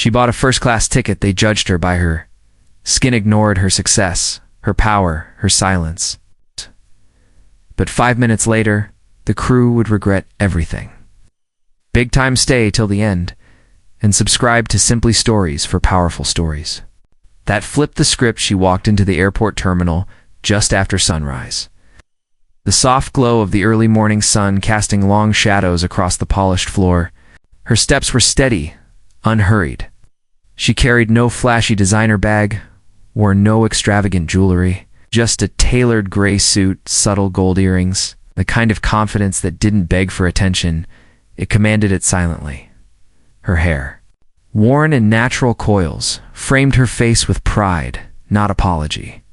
She bought a first-class ticket. They judged her by her skin, ignored her success, her power, her silence. But 5 minutes later, the crew would regret everything. Big time stay till the end, and subscribe to Simply Stories for powerful stories. That flipped the script. She walked into the airport terminal just after sunrise. The soft glow of the early morning sun casting long shadows across the polished floor. Her steps were steady, unhurried. She carried no flashy designer bag, wore no extravagant jewelry, just a tailored gray suit, subtle gold earrings, the kind of confidence that didn't beg for attention. It commanded it silently. Her hair, worn in natural coils, framed her face with pride, not apology.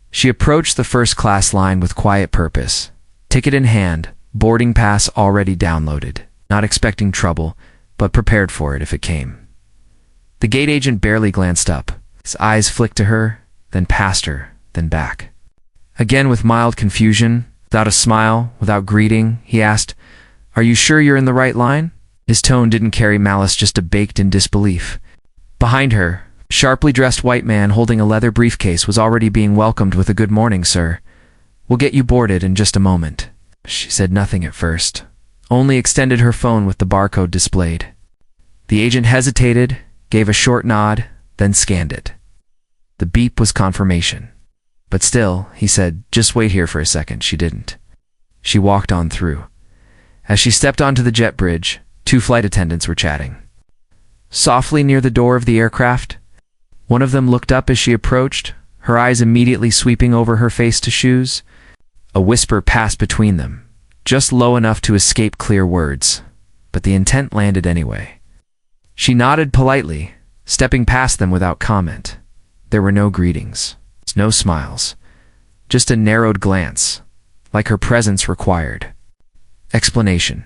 She approached the first-class line with quiet purpose, ticket in hand, boarding pass already downloaded, not expecting trouble, but prepared for it if it came. The gate agent barely glanced up. His eyes flicked to her, then past her, then back. Again with mild confusion, without a smile, without greeting, he asked, "Are you sure you're in the right line?" His tone didn't carry malice, just a baked-in disbelief. Behind her, a sharply dressed white man holding a leather briefcase was already being welcomed with a "Good morning, sir. We'll get you boarded in just a moment." She said nothing at first, only extended her phone with the barcode displayed. The agent hesitated, gave a short nod, then scanned it. The beep was confirmation. But still, he said, "Just wait here for a second." She didn't. She walked on through. As she stepped onto the jet bridge, 2 flight attendants were chatting softly near the door of the aircraft. One of them looked up as she approached, her eyes immediately sweeping over her face to shoes. A whisper passed between them, just low enough to escape clear words, but the intent landed anyway. She nodded politely, stepping past them without comment. There were no greetings, no smiles, just a narrowed glance, like her presence required explanation.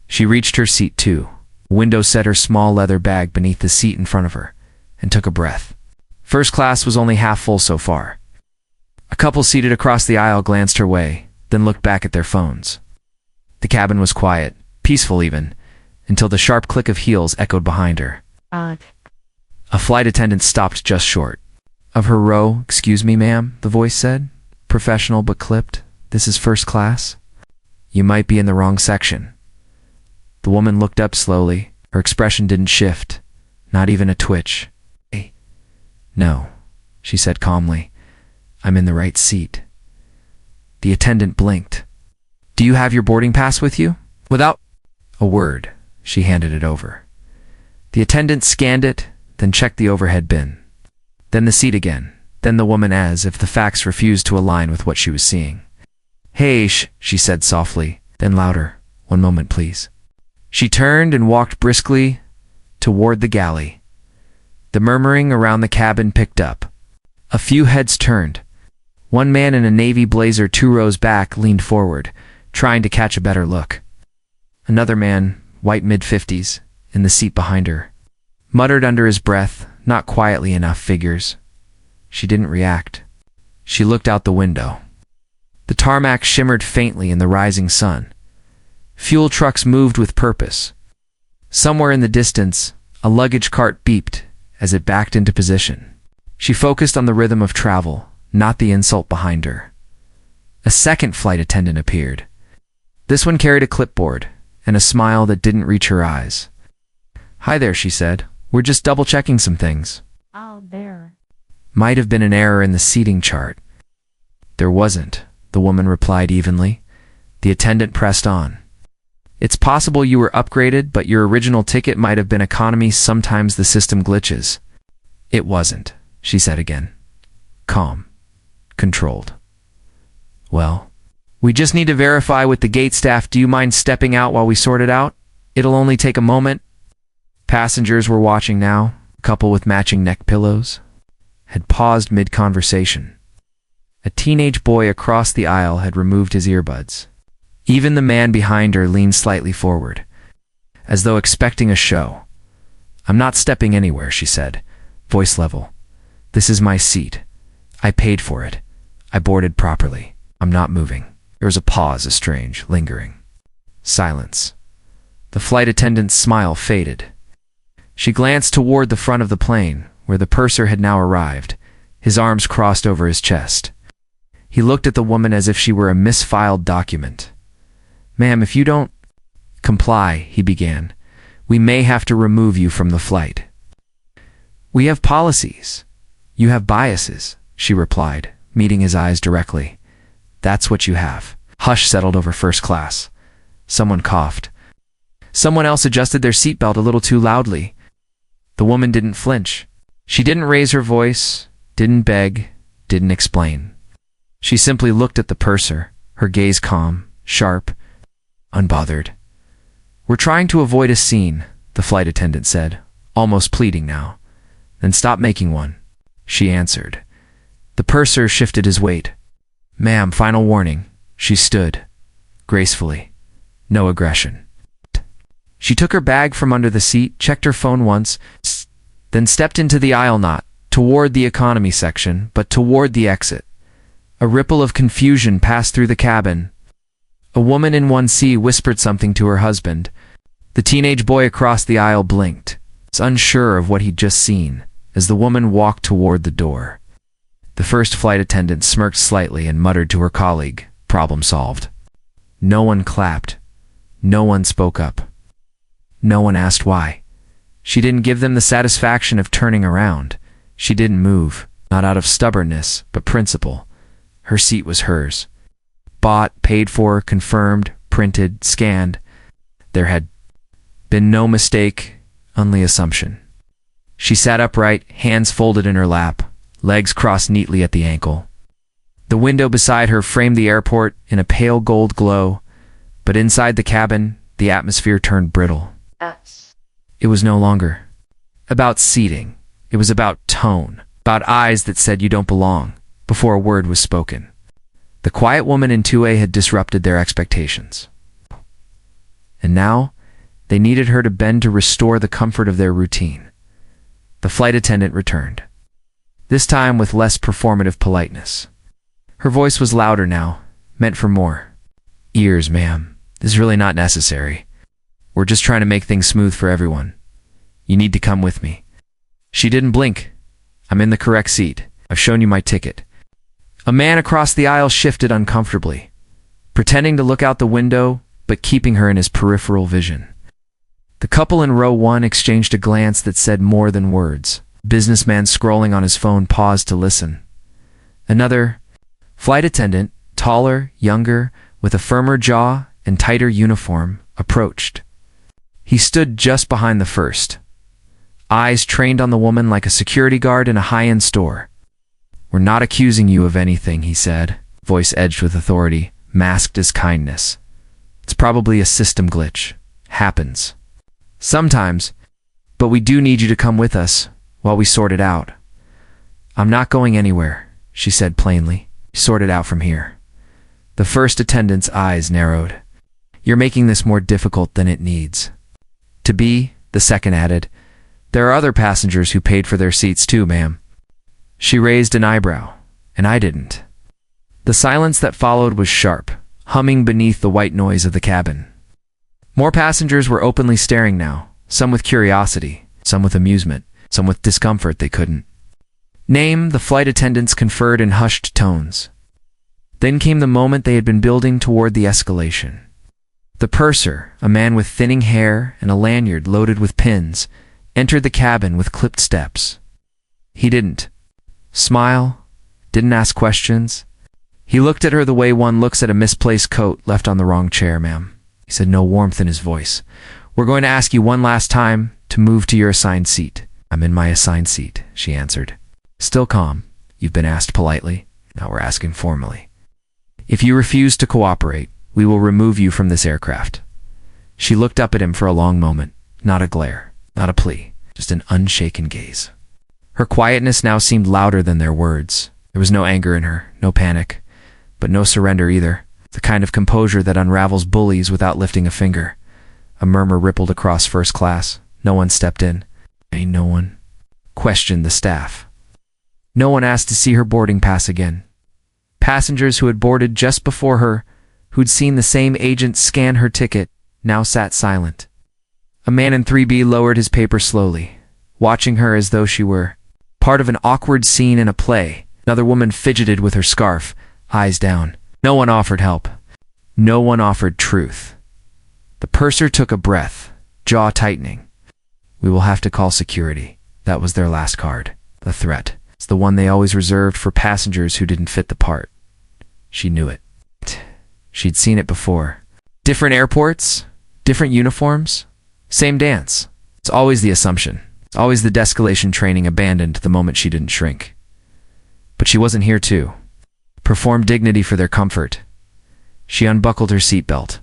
She reached her seat too. Window set her small leather bag beneath the seat in front of her, and took a breath. First class was only half full so far. A couple seated across the aisle glanced her way, then looked back at their phones. The cabin was quiet, peaceful even, until the sharp click of heels echoed behind her. A flight attendant stopped just short of her row. "Excuse me, ma'am," the voice said, professional but clipped. "This is first class. You might be in the wrong section." The woman looked up slowly. Her expression didn't shift, not even a twitch. "Hey." "No," she said calmly. "I'm in the right seat." The attendant blinked. "Do you have your boarding pass with you?" Without a word, she handed it over. The attendant scanned it, then checked the overhead bin. Then the seat again, then the woman, as if the facts refused to align with what she was seeing. "Hey, she said softly, then louder. "One moment, please." She turned and walked briskly toward the galley. The murmuring around the cabin picked up. A few heads turned. One man in a navy blazer 2 rows back leaned forward, trying to catch a better look. Another man, white mid-50s, in the seat behind her, muttered under his breath, not quietly enough. Figures. She didn't react. She looked out the window. The tarmac shimmered faintly in the rising sun. Fuel trucks moved with purpose. Somewhere in the distance, a luggage cart beeped as it backed into position. She focused on the rhythm of travel, not the insult behind her. A second flight attendant appeared. This one carried a clipboard and a smile that didn't reach her eyes. "Hi there," she said. "We're just double-checking some things." "Oh, there." Might have been an error in the seating chart. "There wasn't," the woman replied evenly. The attendant pressed on. "It's possible you were upgraded, but your original ticket might have been economy. Sometimes the system glitches." "It wasn't," she said again. Calm. Controlled. "Well, we just need to verify with the gate staff. Do you mind stepping out while we sort it out? It'll only take a moment." Passengers were watching now. A couple with matching neck pillows had paused mid-conversation. A teenage boy across the aisle had removed his earbuds. Even the man behind her leaned slightly forward, as though expecting a show. "I'm not stepping anywhere," she said, voice level. "This is my seat. I paid for it. I boarded properly. I'm not moving." There was a pause, a strange, lingering silence. The flight attendant's smile faded. She glanced toward the front of the plane, where the purser had now arrived, his arms crossed over his chest. He looked at the woman as if she were a misfiled document. "Ma'am, if you don't comply," he began, "we may have to remove you from the flight." "We have policies. You have biases," she replied, meeting his eyes directly. "That's what you have." Hush settled over first class. Someone coughed. Someone else adjusted their seatbelt a little too loudly. The woman didn't flinch. She didn't raise her voice, didn't beg, didn't explain. She simply looked at the purser, her gaze calm, sharp, unbothered. "We're trying to avoid a scene," the flight attendant said, almost pleading now. "Then stop making one," she answered. The purser shifted his weight. "Ma'am, final warning." She stood, gracefully. No aggression. She took her bag from under the seat, checked her phone once, then stepped into the aisle, not toward the economy section, but toward the exit. A ripple of confusion passed through the cabin. A woman in 1C whispered something to her husband. The teenage boy across the aisle blinked, unsure of what he'd just seen, as the woman walked toward the door. The first flight attendant smirked slightly and muttered to her colleague, "Problem solved." No one clapped. No one spoke up. No one asked why. She didn't give them the satisfaction of turning around. She didn't move, not out of stubbornness, but principle. Her seat was hers. Bought, paid for, confirmed, printed, scanned. There had been no mistake, only assumption. She sat upright, hands folded in her lap, legs crossed neatly at the ankle. The window beside her framed the airport in a pale gold glow, but inside the cabin, the atmosphere turned brittle. It was no longer about seating. It was about tone, about eyes that said you don't belong, before a word was spoken. The quiet woman in 2A had disrupted their expectations. And now, they needed her to bend to restore the comfort of their routine. The flight attendant returned, this time with less performative politeness. Her voice was louder now, meant for more. "Ears, ma'am. This is really not necessary. We're just trying to make things smooth for everyone. You need to come with me." She didn't blink. "I'm in the correct seat. I've shown you my ticket." A man across the aisle shifted uncomfortably, pretending to look out the window, but keeping her in his peripheral vision. The couple in row 1 exchanged a glance that said more than words. Businessman scrolling on his phone paused to listen. Another flight attendant, taller, younger, with a firmer jaw and tighter uniform, approached. He stood just behind the first, eyes trained on the woman like a security guard in a high-end store. "We're not accusing you of anything," he said, voice edged with authority, masked as kindness. "It's probably a system glitch. Happens. Sometimes. But we do need you to come with us while we sort it out." "I'm not going anywhere," she said plainly. "Sort it out from here." The first attendant's eyes narrowed. "You're making this more difficult than it needs to be," the second added. "There are other passengers who paid for their seats too, ma'am." She raised an eyebrow, and I didn't. The silence that followed was sharp, humming beneath the white noise of the cabin. More passengers were openly staring now, some with curiosity, some with amusement, some with discomfort they couldn't name. The flight attendants conferred in hushed tones. Then came the moment they had been building toward, the escalation. The purser, a man with thinning hair and a lanyard loaded with pins, entered the cabin with clipped steps. He didn't smile, didn't ask questions. He looked at her the way one looks at a misplaced coat left on the wrong chair. "Ma'am," he said, no warmth in his voice, "we're going to ask you one last time to move to your assigned seat." "I'm in my assigned seat," she answered. Still calm. "You've been asked politely. Now we're asking formally. If you refuse to cooperate, we will remove you from this aircraft." She looked up at him for a long moment. Not a glare, not a plea, just an unshaken gaze. Her quietness now seemed louder than their words. There was no anger in her, no panic, but no surrender either. The kind of composure that unravels bullies without lifting a finger. A murmur rippled across first class. No one stepped in. No one questioned the staff. No one asked to see her boarding pass again. Passengers who had boarded just before her, who'd seen the same agent scan her ticket, now sat silent. A man in 3B lowered his paper slowly, watching her as though she were part of an awkward scene in a play. Another woman fidgeted with her scarf, eyes down. No one offered help. No one offered truth. The purser took a breath, jaw tightening. We will have to call security. That was their last card. The threat. It's the one they always reserved for passengers who didn't fit the part. She knew it. She'd seen it before. Different airports, different uniforms, same dance. It's always the assumption. It's always the de-escalation training abandoned the moment she didn't shrink. But she wasn't here to perform dignity for their comfort. She unbuckled her seatbelt.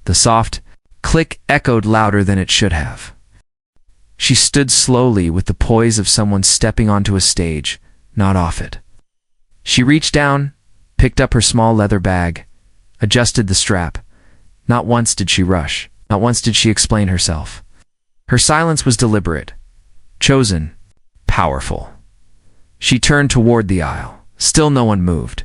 The soft click echoed louder than it should have. She stood slowly with the poise of someone stepping onto a stage, not off it. She reached down, picked up her small leather bag, adjusted the strap. Not once did she rush. Not once did she explain herself. Her silence was deliberate, chosen, powerful. She turned toward the aisle. Still no one moved.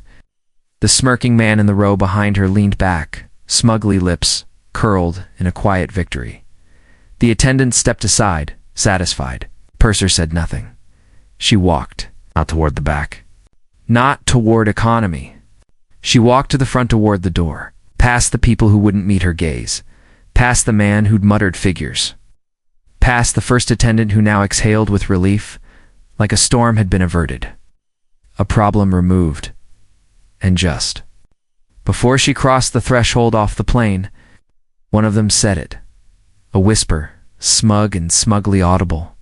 The smirking man in the row behind her leaned back, smugly lips curled in a quiet victory. The attendant stepped aside, satisfied. Purser said nothing. She walked, not toward the back, not toward economy. She walked to the front toward the door, past the people who wouldn't meet her gaze, past the man who'd muttered figures, past the first attendant who now exhaled with relief, like a storm had been averted. A problem removed. And just before she crossed the threshold off the plane, one of them said it. A whisper, smug and smugly audible.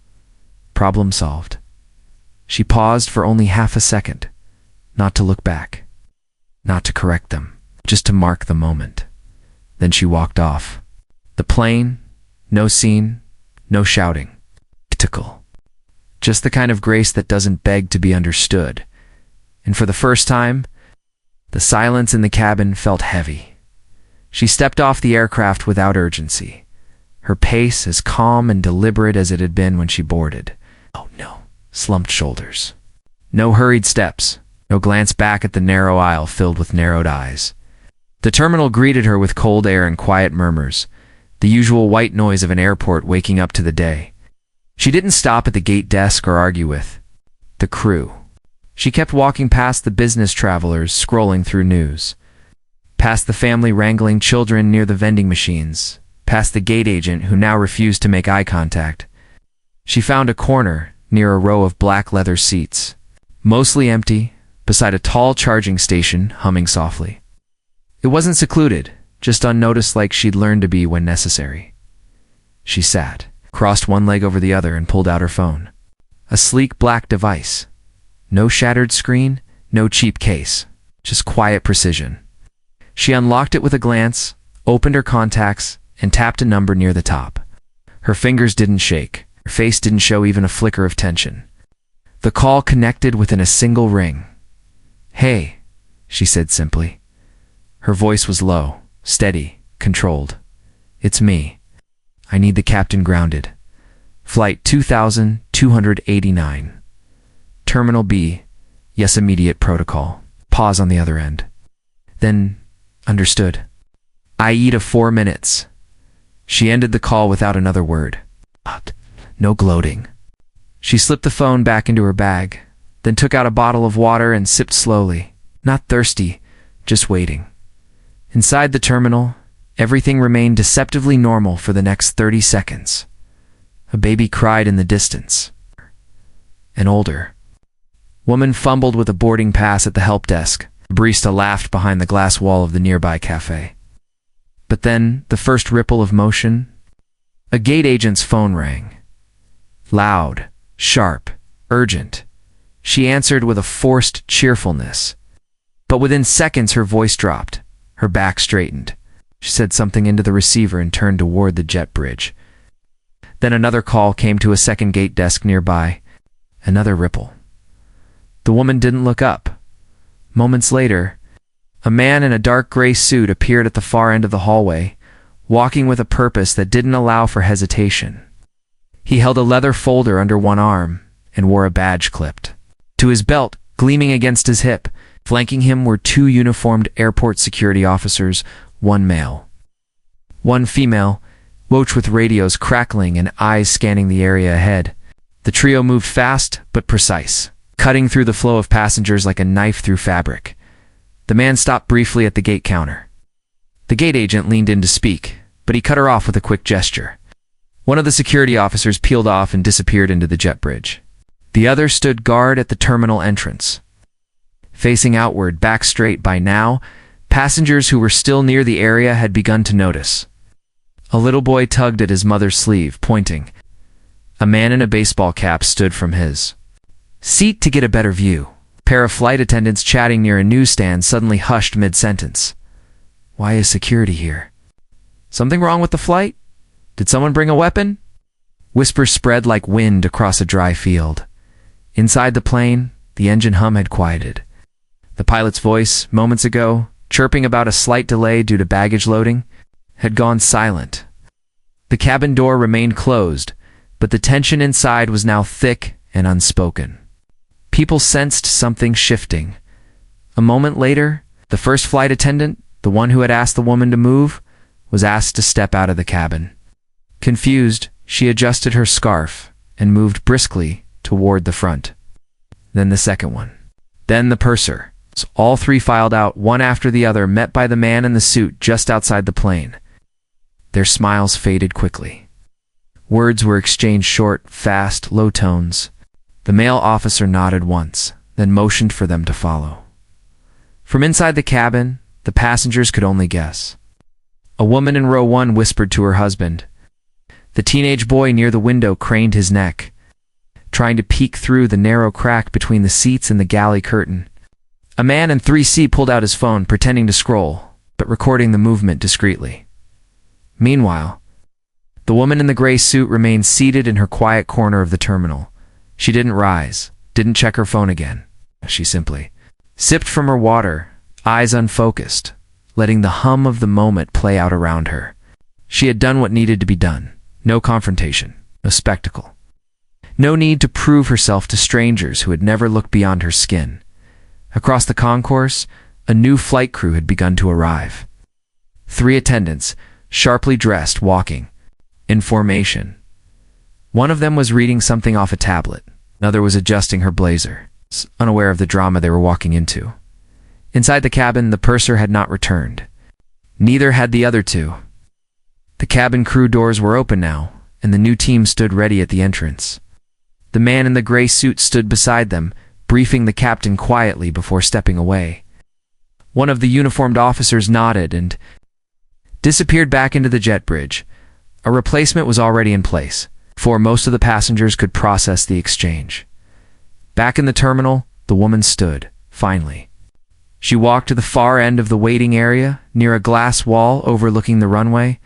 Problem solved. She paused for only half a second, not to look back, not to correct them, just to mark the moment. Then she walked off. The plane, no scene, no shouting. Typical. Just the kind of grace that doesn't beg to be understood. And for the first time, the silence in the cabin felt heavy. She stepped off the aircraft without urgency, her pace as calm and deliberate as it had been when she boarded. Oh no, slumped shoulders. No hurried steps, no glance back at the narrow aisle filled with narrowed eyes. The terminal greeted her with cold air and quiet murmurs, the usual white noise of an airport waking up to the day. She didn't stop at the gate desk or argue with the crew. She kept walking past the business travelers scrolling through news, past the family wrangling children near the vending machines, past the gate agent who now refused to make eye contact. She found a corner near a row of black leather seats, mostly empty, beside a tall charging station humming softly. It wasn't secluded, just unnoticed like she'd learned to be when necessary. She sat, crossed one leg over the other and pulled out her phone. A sleek black device. No shattered screen, no cheap case, just quiet precision. She unlocked it with a glance, opened her contacts, and tapped a number near the top. Her fingers didn't shake. Her face didn't show even a flicker of tension. The call connected within a single ring. "Hey," she said simply. Her voice was low, steady, controlled. "It's me. I need the captain grounded. Flight 2289. Terminal B. Yes, immediate protocol." Pause on the other end. Then, understood. "Aida 4 minutes." She ended the call without another word. No gloating. She slipped the phone back into her bag, then took out a bottle of water and sipped slowly. Not thirsty, just waiting. Inside the terminal, everything remained deceptively normal for the next 30 seconds. A baby cried in the distance. An older woman fumbled with a boarding pass at the help desk. A barista laughed behind the glass wall of the nearby cafe. But then, the first ripple of motion, a gate agent's phone rang. Loud, sharp, urgent. She answered with a forced cheerfulness. But within seconds her voice dropped, her back straightened. She said something into the receiver and turned toward the jet bridge. Then another call came to a second gate desk nearby. Another ripple. The woman didn't look up. Moments later, a man in a dark gray suit appeared at the far end of the hallway, walking with a purpose that didn't allow for hesitation. He held a leather folder under one arm and wore a badge clipped to his belt, gleaming against his hip. Flanking him were 2 uniformed airport security officers, one male, one female, Woach with radios crackling and eyes scanning the area ahead. The trio moved fast but precise, cutting through the flow of passengers like a knife through fabric. The man stopped briefly at the gate counter. The gate agent leaned in to speak, but he cut her off with a quick gesture. One of the security officers peeled off and disappeared into the jet bridge. The other stood guard at the terminal entrance. Facing outward, back straight by now, passengers who were still near the area had begun to notice. A little boy tugged at his mother's sleeve, pointing. A man in a baseball cap stood from his seat to get a better view. A pair of flight attendants chatting near a newsstand suddenly hushed mid-sentence. Why is security here? Something wrong with the flight? Did someone bring a weapon? Whispers spread like wind across a dry field. Inside the plane, the engine hum had quieted. The pilot's voice, moments ago, chirping about a slight delay due to baggage loading, had gone silent. The cabin door remained closed, but the tension inside was now thick and unspoken. People sensed something shifting. A moment later, the first flight attendant, the one who had asked the woman to move, was asked to step out of the cabin. Confused, she adjusted her scarf and moved briskly toward the front. Then the second one. Then the purser. All three filed out, one after the other, met by the man in the suit just outside the plane. Their smiles faded quickly. Words were exchanged short, fast, low tones. The male officer nodded once, then motioned for them to follow. From inside the cabin, the passengers could only guess. A woman in row 1 whispered to her husband. The teenage boy near the window craned his neck, trying to peek through the narrow crack between the seats and the galley curtain. A man in 3C pulled out his phone, pretending to scroll, but recording the movement discreetly. Meanwhile, the woman in the gray suit remained seated in her quiet corner of the terminal. She didn't rise, didn't check her phone again. She simply sipped from her water, eyes unfocused, letting the hum of the moment play out around her. She had done what needed to be done. No confrontation, no spectacle. No need to prove herself to strangers who had never looked beyond her skin. Across the concourse, a new flight crew had begun to arrive. 3 attendants, sharply dressed, walking in formation. One of them was reading something off a tablet. Another was adjusting her blazer, unaware of the drama they were walking into. Inside the cabin, the purser had not returned. Neither had the other two. The cabin crew doors were open now, and the new team stood ready at the entrance. The man in the gray suit stood beside them, briefing the captain quietly before stepping away. One of the uniformed officers nodded and disappeared back into the jet bridge. A replacement was already in place, before most of the passengers could process the exchange. Back in the terminal, the woman stood, finally. She walked to the far end of the waiting area, near a glass wall overlooking the runway.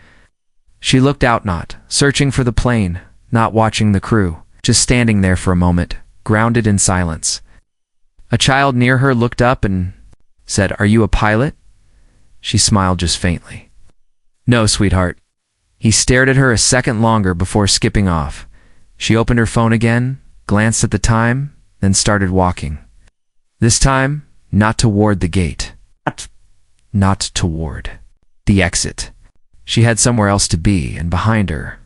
She looked out, not searching for the plane, not watching the crew, just standing there for a moment, grounded in silence. A child near her looked up and said, "Are you a pilot?" She smiled just faintly. "No, sweetheart." He stared at her a second longer before skipping off. She opened her phone again, glanced at the time, then started walking. This time, not toward the gate. Not toward the exit. She had somewhere else to be, and behind her.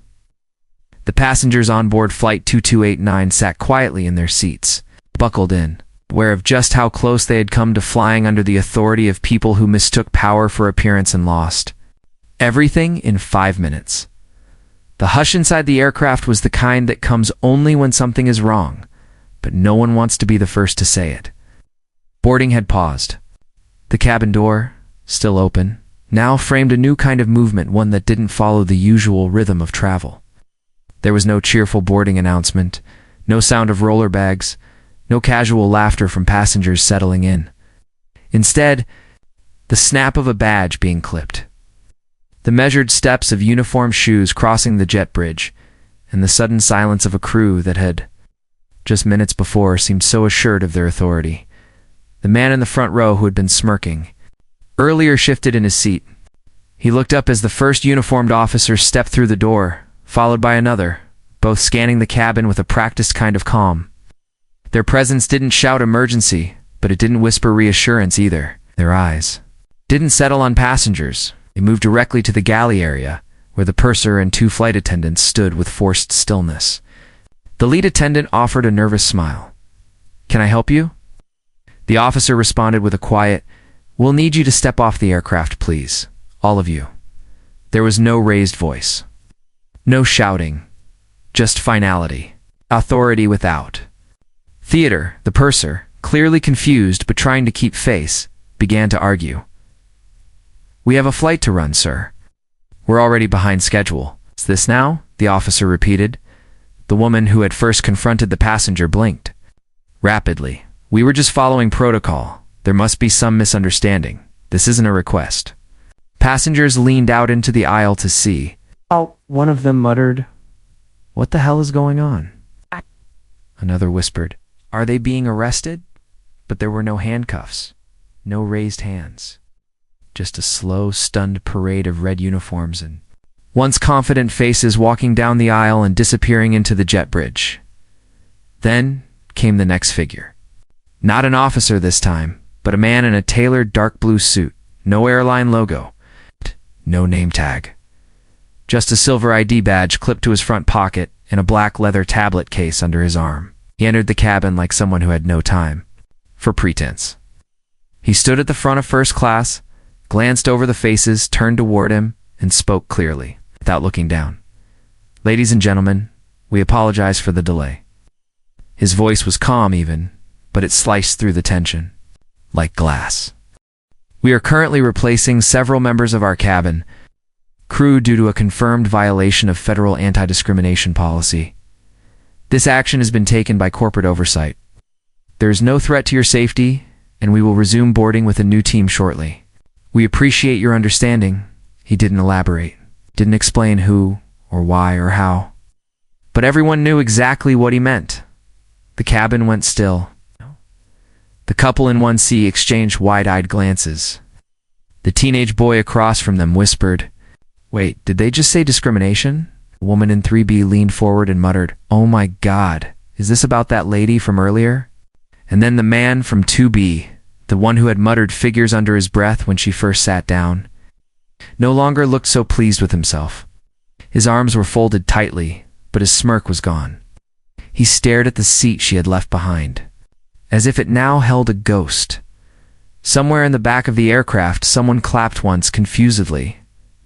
The passengers on board Flight 2289 sat quietly in their seats, buckled in, aware of just how close they had come to flying under the authority of people who mistook power for appearance and lost everything in 5 minutes. The hush inside the aircraft was the kind that comes only when something is wrong, but no one wants to be the first to say it. Boarding had paused. The cabin door, still open, now framed a new kind of movement, one that didn't follow the usual rhythm of travel. There was no cheerful boarding announcement, no sound of roller bags, no casual laughter from passengers settling in. Instead, the snap of a badge being clipped, the measured steps of uniformed shoes crossing the jet bridge, and the sudden silence of a crew that had, just minutes before, seemed so assured of their authority. The man in the front row, who had been smirking, earlier shifted in his seat. He looked up as the first uniformed officer stepped through the door, followed by another, both scanning the cabin with a practiced kind of calm. Their presence didn't shout emergency, but it didn't whisper reassurance either. Their eyes didn't settle on passengers. They moved directly to the galley area, where the purser and two flight attendants stood with forced stillness. The lead attendant offered a nervous smile. "Can I help you?" The officer responded with a quiet, "We'll need you to step off the aircraft, please. All of you." There was no raised voice. No shouting. Just finality. Authority without. Theater, the purser, clearly confused but trying to keep face, began to argue. "We have a flight to run, sir. We're already behind schedule." "Is this now?" the officer repeated. The woman who had first confronted the passenger blinked. Rapidly. "We were just following protocol. There must be some misunderstanding. This isn't a request." Passengers leaned out into the aisle to see. One of them muttered, "What the hell is going on?" Another whispered, "Are they being arrested?" But there were no handcuffs, no raised hands. Just a slow, stunned parade of red uniforms and once confident faces walking down the aisle and disappearing into the jet bridge. Then came the next figure. Not an officer this time, but a man in a tailored dark blue suit, no airline logo, no name tag. Just a silver ID badge clipped to his front pocket and a black leather tablet case under his arm. He entered the cabin like someone who had no time for pretense. He stood at the front of first class, glanced over the faces, turned toward him, and spoke clearly, without looking down. "Ladies and gentlemen, we apologize for the delay." His voice was calm even, but it sliced through the tension, like glass. "We are currently replacing several members of our cabin crew due to a confirmed violation of federal anti-discrimination policy. This action has been taken by corporate oversight. There is no threat to your safety, and we will resume boarding with a new team shortly. We appreciate your understanding." He didn't elaborate, didn't explain who or why or how. But everyone knew exactly what he meant. The cabin went still. The couple in 1C exchanged wide-eyed glances. The teenage boy across from them whispered, "Wait, did they just say discrimination?" A woman in 3B leaned forward and muttered, "Oh my God, is this about that lady from earlier?" And then the man from 2B, the one who had muttered figures under his breath when she first sat down, no longer looked so pleased with himself. His arms were folded tightly, but his smirk was gone. He stared at the seat she had left behind, as if it now held a ghost. Somewhere in the back of the aircraft, someone clapped once confusedly,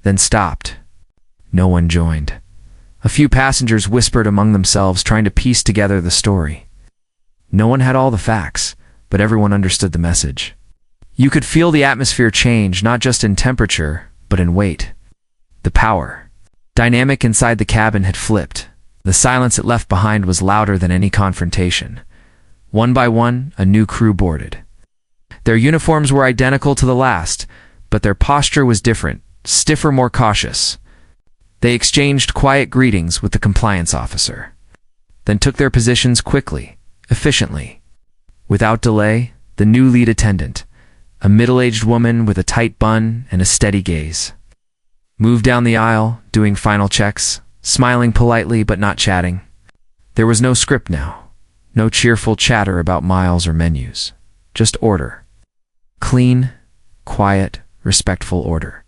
then stopped. No one joined. A few passengers whispered among themselves, trying to piece together the story. No one had all the facts, but everyone understood the message. You could feel the atmosphere change, not just in temperature, but in weight. The power dynamic inside the cabin had flipped. The silence it left behind was louder than any confrontation. One by one, a new crew boarded. Their uniforms were identical to the last, but their posture was different, stiffer, more cautious. They exchanged quiet greetings with the compliance officer, then took their positions quickly, efficiently. Without delay, the new lead attendant, a middle-aged woman with a tight bun and a steady gaze, moved down the aisle, doing final checks, smiling politely but not chatting. There was no script now, no cheerful chatter about miles or menus, just order. Clean, quiet, respectful order.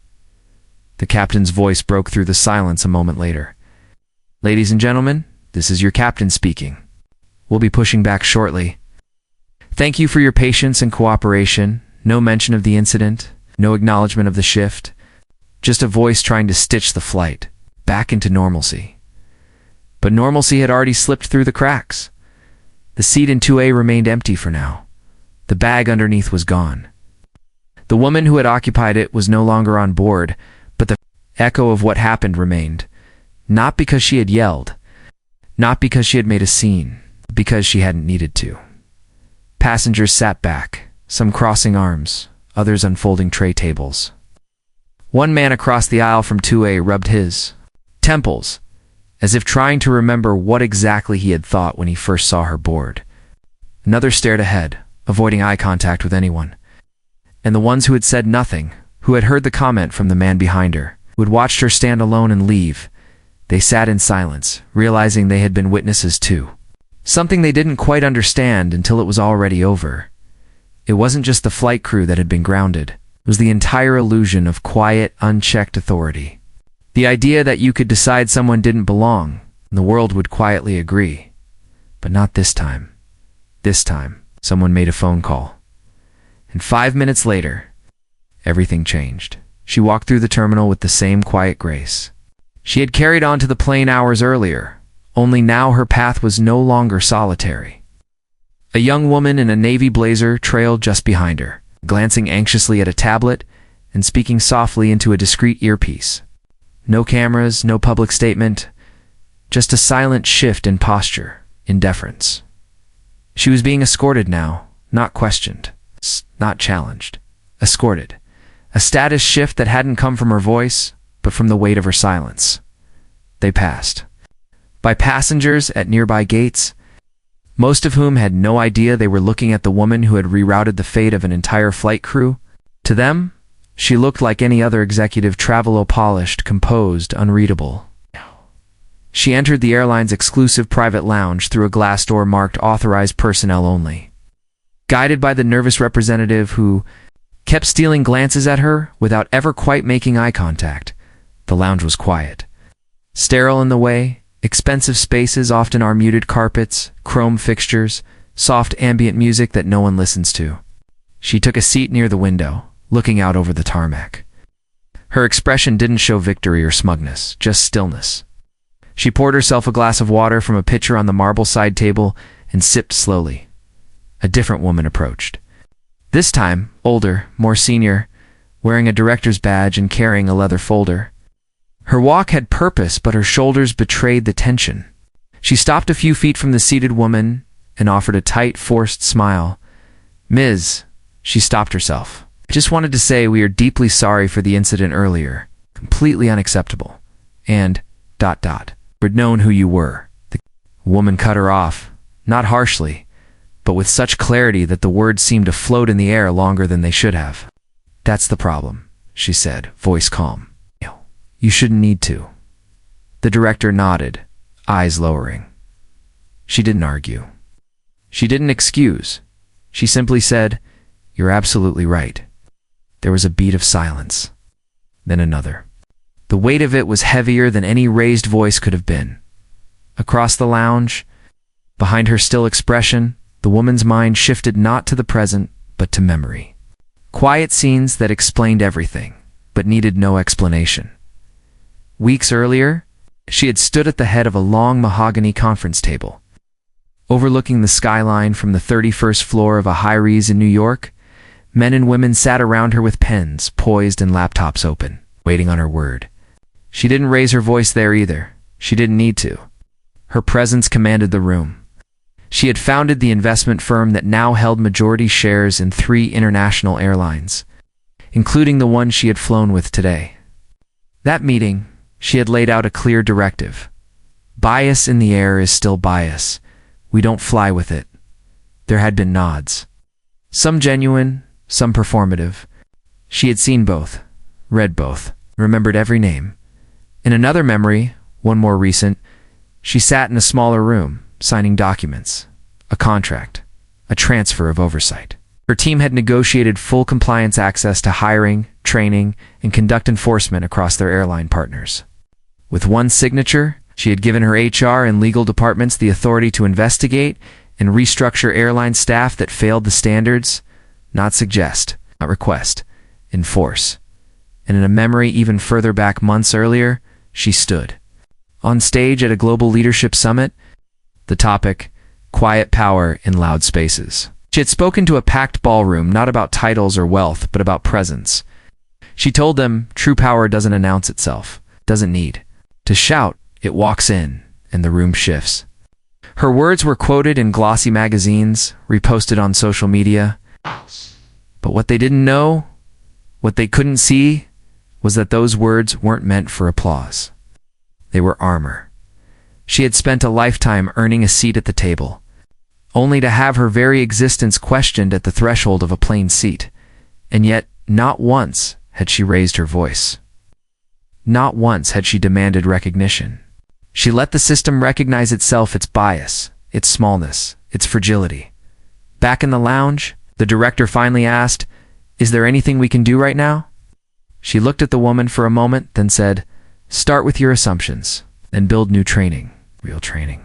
The captain's voice broke through the silence a moment later. "Ladies and gentlemen, this is your captain speaking. We'll be pushing back shortly. Thank you for your patience and cooperation. No mention of the incident, no acknowledgement of the shift, just a voice trying to stitch the flight back into normalcy." But normalcy had already slipped through the cracks. The seat in 2A remained empty for now. The bag underneath was gone. The woman who had occupied it was no longer on board, but the echo of what happened remained. Not because she had yelled, not because she had made a scene, but because she hadn't needed to. Passengers sat back, some crossing arms, others unfolding tray tables. One man across the aisle from 2A rubbed his temples, as if trying to remember what exactly he had thought when he first saw her board. Another stared ahead, avoiding eye contact with anyone. And the ones who had said nothing, who had heard the comment from the man behind her, who had watched her stand alone and leave, they sat in silence, realizing they had been witnesses too. Something they didn't quite understand until it was already over. It wasn't just the flight crew that had been grounded. It was the entire illusion of quiet, unchecked authority. The idea that you could decide someone didn't belong, and the world would quietly agree. But not this time. This time, someone made a phone call. And 5 minutes later, everything changed. She walked through the terminal with the same quiet grace she had carried on to the plane hours earlier, only now her path was no longer solitary. A young woman in a navy blazer trailed just behind her, glancing anxiously at a tablet and speaking softly into a discreet earpiece. No cameras, no public statement, just a silent shift in posture, in deference. She was being escorted now, not questioned, not challenged. Escorted. A status shift that hadn't come from her voice, but from the weight of her silence. They passed. By passengers at nearby gates, most of whom had no idea they were looking at the woman who had rerouted the fate of an entire flight crew. To them, she looked like any other executive traveler, polished, composed, unreadable. She entered the airline's exclusive private lounge through a glass door marked authorized personnel only. Guided by the nervous representative who kept stealing glances at her without ever quite making eye contact, the lounge was quiet. Sterile in the way, expensive spaces often are muted carpets, chrome fixtures, soft ambient music that no one listens to. She took a seat near the window, looking out over the tarmac. Her expression didn't show victory or smugness, just stillness. She poured herself a glass of water from a pitcher on the marble side table and sipped slowly. A different woman approached. This time, older, more senior, wearing a director's badge and carrying a leather folder. Her walk had purpose, but her shoulders betrayed the tension. She stopped a few feet from the seated woman and offered a tight, forced smile. "Ms." She stopped herself. "I just wanted to say we are deeply sorry for the incident earlier. Completely unacceptable. And, ... we'd known who you were." The woman cut her off, not harshly, but with such clarity that the words seemed to float in the air longer than they should have. "That's the problem," she said, voice calm. "You shouldn't need to." The director nodded, eyes lowering. She didn't argue. She didn't excuse. She simply said, "You're absolutely right." There was a beat of silence. Then another. The weight of it was heavier than any raised voice could have been. Across the lounge, behind her still expression, the woman's mind shifted not to the present, but to memory. Quiet scenes that explained everything, but needed no explanation. Weeks earlier, she had stood at the head of a long mahogany conference table. Overlooking the skyline from the 31st floor of a high-rise in New York, men and women sat around her with pens poised and laptops open, waiting on her word. She didn't raise her voice there either. She didn't need to. Her presence commanded the room. She had founded the investment firm that now held majority shares in 3 international airlines, including the one she had flown with today. That meeting, she had laid out a clear directive. Bias in the air is still bias. We don't fly with it. There had been nods. Some genuine, some performative. She had seen both, read both, remembered every name. In another memory, one more recent, she sat in a smaller room, signing documents, a contract, a transfer of oversight. Her team had negotiated full compliance access to hiring, training, and conduct enforcement across their airline partners. With one signature, she had given her HR and legal departments the authority to investigate and restructure airline staff that failed the standards, not suggest, not request, enforce. And in a memory even further back months earlier, she stood on stage at a global leadership summit, the topic, quiet power in loud spaces. She had spoken to a packed ballroom not about titles or wealth, but about presence. She told them true power doesn't announce itself, doesn't need to shout, it walks in, and the room shifts. Her words were quoted in glossy magazines, reposted on social media. But what they didn't know, what they couldn't see, was that those words weren't meant for applause. They were armor. She had spent a lifetime earning a seat at the table, only to have her very existence questioned at the threshold of a plane seat. And yet, not once had she raised her voice. Not once had she demanded recognition. She let the system recognize itself, its bias, its smallness, its fragility. Back in the lounge, the director finally asked, "Is there anything we can do right now?" She looked at the woman for a moment, then said, Start with your assumptions, then build new training, real training.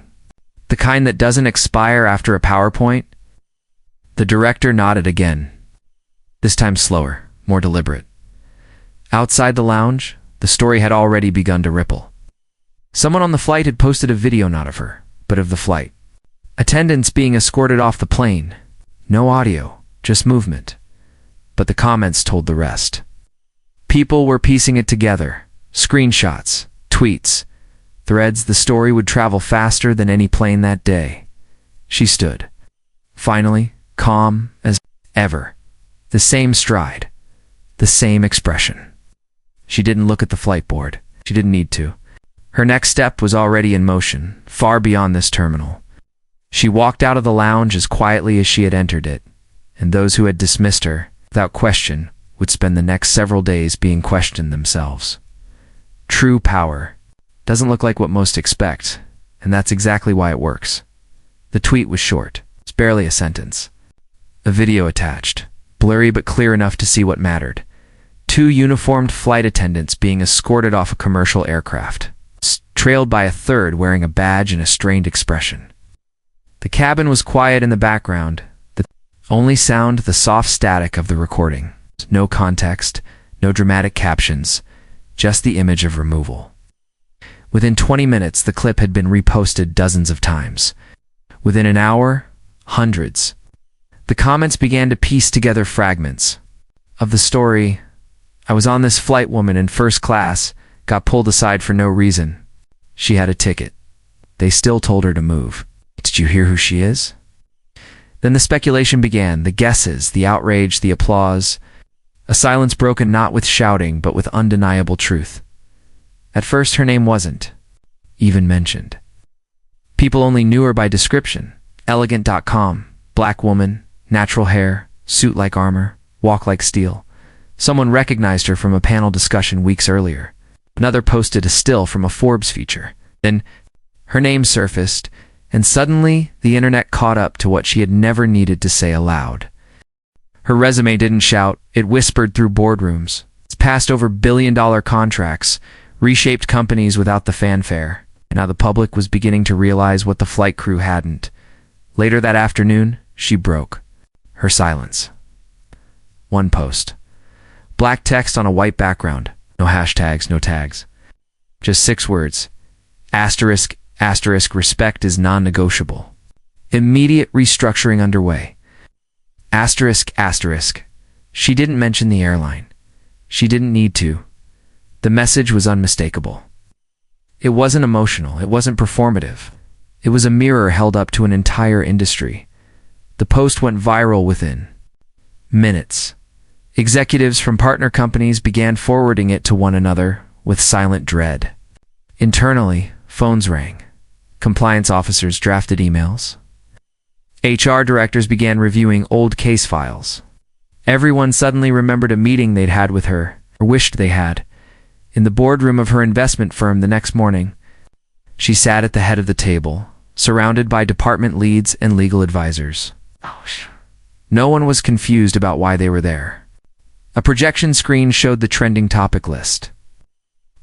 The kind that doesn't expire after a PowerPoint? The director nodded again, this time slower, more deliberate. Outside the lounge, the story had already begun to ripple. Someone on the flight had posted a video not of her, but of the flight. Attendants being escorted off the plane. No audio, just movement. But the comments told the rest. People were piecing it together. Screenshots, tweets, threads. The story would travel faster than any plane that day. She stood, finally, calm as ever. The same stride, the same expression. She didn't look at the flight board. She didn't need to. Her next step was already in motion, far beyond this terminal. She walked out of the lounge as quietly as she had entered it, and those who had dismissed her, without question, would spend the next several days being questioned themselves. True power doesn't look like what most expect, and that's exactly why it works. The tweet was short. It's barely a sentence. A video attached, blurry but clear enough to see what mattered. 2 uniformed flight attendants being escorted off a commercial aircraft, trailed by a third wearing a badge and a strained expression. The cabin was quiet in the background, the only sound the soft static of the recording. No context, no dramatic captions, just the image of removal. Within 20 minutes, the clip had been reposted dozens of times. Within an hour, hundreds. The comments began to piece together fragments of the story. I was on this flight, woman in first class, got pulled aside for no reason. She had a ticket. They still told her to move. Did you hear who she is? Then the speculation began, the guesses, the outrage, the applause. A silence broken not with shouting, but with undeniable truth. At first, her name wasn't even mentioned. People only knew her by description. Elegant.com, black woman, natural hair, suit like armor, walk like steel. Someone recognized her from a panel discussion weeks earlier. Another posted a still from a Forbes feature. Then her name surfaced, and suddenly the internet caught up to what she had never needed to say aloud. Her resume didn't shout, it whispered through boardrooms. It's passed over billion-dollar contracts, reshaped companies without the fanfare, and now the public was beginning to realize what the flight crew hadn't. Later that afternoon, she broke. Her silence. One post. Black text on a white background. No hashtags, no tags. Just 6 words. Asterisk, asterisk, respect is non-negotiable. Immediate restructuring underway. Asterisk, asterisk. She didn't mention the airline. She didn't need to. The message was unmistakable. It wasn't emotional. It wasn't performative. It was a mirror held up to an entire industry. The post went viral within minutes. Executives from partner companies began forwarding it to one another with silent dread. Internally, phones rang. Compliance officers drafted emails. HR directors began reviewing old case files. Everyone suddenly remembered a meeting they'd had with her, or wished they had, in the boardroom of her investment firm the next morning. She sat at the head of the table, surrounded by department leads and legal advisors. No one was confused about why they were there. A projection screen showed the trending topic list,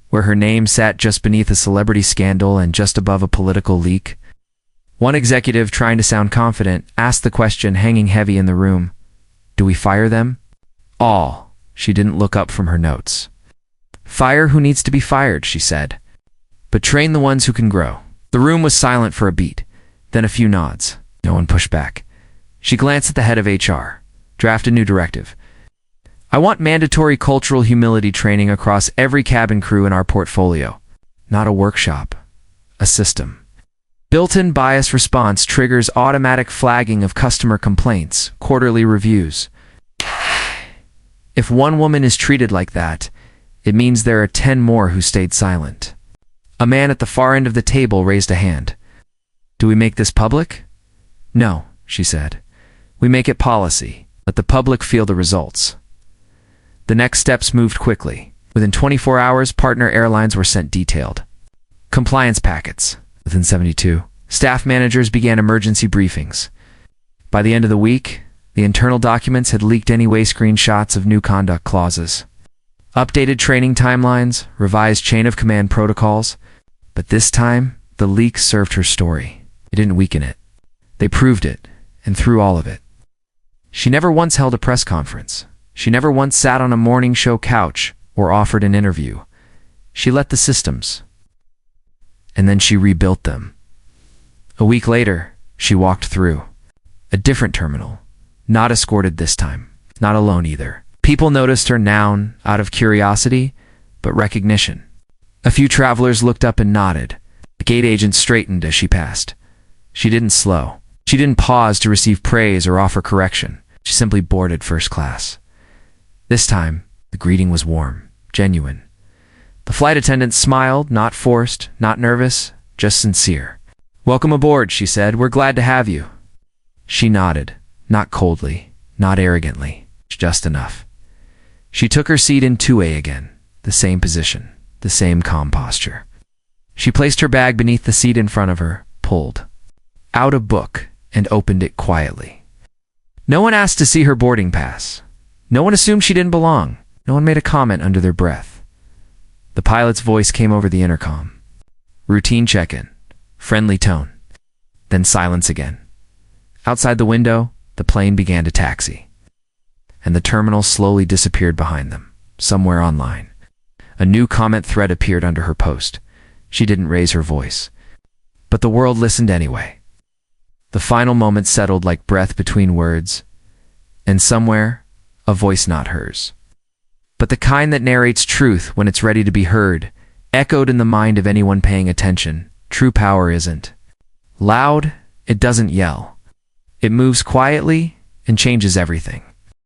where her name sat just beneath a celebrity scandal and just above a political leak. One executive, trying to sound confident, asked the question hanging heavy in the room. Do we fire them? All. She didn't look up from her notes. Fire who needs to be fired, she said. But train the ones who can grow. The room was silent for a beat, then a few nods. No one pushed back. She glanced at the head of HR. Draft a new directive. I want mandatory cultural humility training across every cabin crew in our portfolio. Not a workshop. A system. Built-in bias response triggers automatic flagging of customer complaints, quarterly reviews. If one woman is treated like that, it means there are 10 more who stayed silent. A man at the far end of the table raised a hand. Do we make this public? No, she said. We make it policy. Let the public feel the results. The next steps moved quickly. Within 24 hours, partner airlines were sent detailed compliance packets. Within 72, staff managers began emergency briefings. By the end of the week, the internal documents had leaked anyway screenshots of new conduct clauses. Updated training timelines, revised chain of command protocols. But this time, the leaks served her story. They didn't weaken it. They proved it, and through all of it. She never once held a press conference. She never once sat on a morning show couch or offered an interview. She let the systems. And then she rebuilt them. A week later, she walked through a different terminal, not escorted this time, not alone either. People noticed her now, out of curiosity, but recognition. A few travelers looked up and nodded. The gate agent straightened as she passed. She didn't slow. She didn't pause to receive praise or offer correction. She simply boarded first class. This time, the greeting was warm, genuine. The flight attendant smiled, not forced, not nervous, just sincere. "Welcome aboard," she said. "We're glad to have you." She nodded, not coldly, not arrogantly, just enough. She took her seat in 2A again, the same position, the same calm posture. She placed her bag beneath the seat in front of her, pulled out a book, and opened it quietly. No one asked to see her boarding pass. No one assumed she didn't belong. No one made a comment under their breath. The pilot's voice came over the intercom. Routine check-in, friendly tone, then silence again. Outside the window, the plane began to taxi, and the terminal slowly disappeared behind them, somewhere online. A new comment thread appeared under her post. She didn't raise her voice, but the world listened anyway. The final moment settled like breath between words, and somewhere, a voice not hers, but the kind that narrates truth when it's ready to be heard, echoed in the mind of anyone paying attention. True power isn't loud, it doesn't yell. It moves quietly and changes everything.